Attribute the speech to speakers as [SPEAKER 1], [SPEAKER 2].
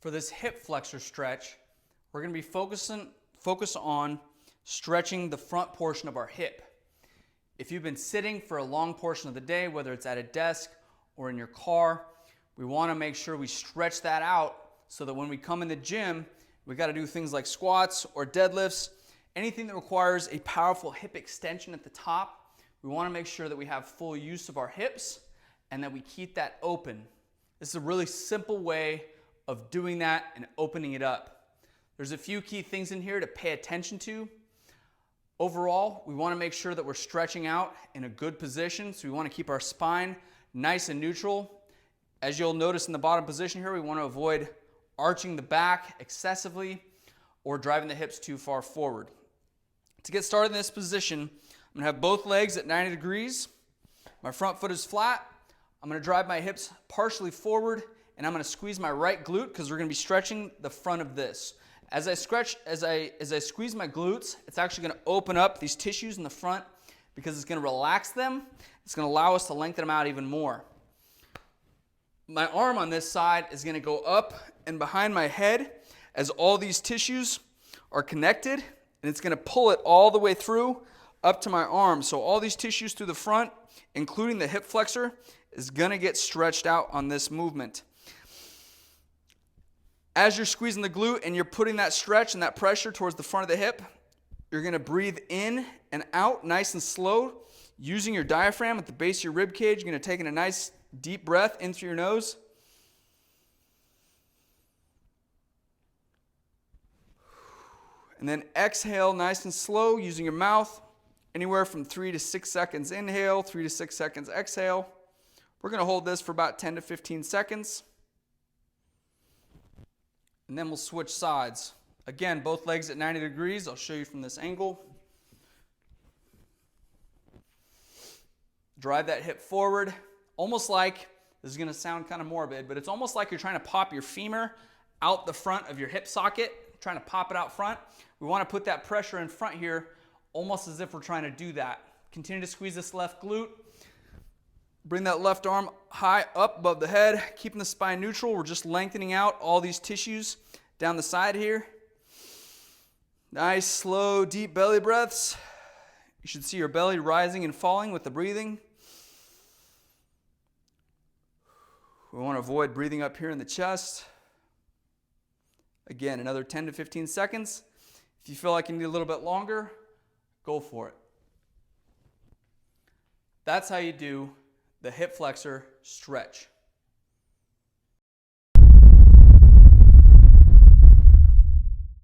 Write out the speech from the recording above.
[SPEAKER 1] For this hip flexor stretch, we're going to be focused on stretching the front portion of our hip. If you've been sitting for a long portion of the day, whether it's at a desk or in your car, we want to make sure we stretch that out so that when we come in the gym, we got to do things like squats or deadlifts, anything that requires a powerful hip extension at the top. We want to make sure that we have full use of our hips and that we keep that open. This is a really simple way of doing that and opening it up. There's a few key things in here to pay attention to. Overall, we want to make sure that we're stretching out in a good position, so we want to keep our spine nice and neutral. As you'll notice in the bottom position here, we want to avoid arching the back excessively or driving the hips too far forward. To get started in this position, I'm going to have both legs at 90 degrees. My front foot is flat. I'm going to drive my hips partially forward, and I'm going to squeeze my right glute because we're going to be stretching the front of this. As I squeeze my glutes, it's actually going to open up these tissues in the front because it's going to relax them. It's going to allow us to lengthen them out even more. My arm on this side is going to go up and behind my head as all these tissues are connected, and it's going to pull it all the way through up to my arm. So all these tissues through the front, including the hip flexor, is going to get stretched out on this movement. As you're squeezing the glute and you're putting that stretch and that pressure towards the front of the hip, you're going to breathe in and out nice and slow, using your diaphragm at the base of your rib cage. You're going to take in a nice deep breath in through your nose. And then exhale nice and slow using your mouth, anywhere from 3 to 6 seconds inhale, 3 to 6 seconds exhale. We're going to hold this for about 10 to 15 seconds. And then we'll switch sides. Again, both legs at 90 degrees. I'll show you from this angle. Drive that hip forward, almost like, this is going to sound kind of morbid, but it's almost like you're trying to pop your femur out the front of your hip socket, trying to pop it out front. We want to put that pressure in front here, almost as if we're trying to do that. Continue to squeeze this left glute. Bring that left arm high up above the head, keeping the spine neutral. We're just lengthening out all these tissues down the side here. Nice, slow, deep belly breaths. You should see your belly rising and falling with the breathing. We want to avoid breathing up here in the chest. Again, another 10 to 15 seconds. If you feel like you need a little bit longer, go for it. That's how you do the hip flexor stretch.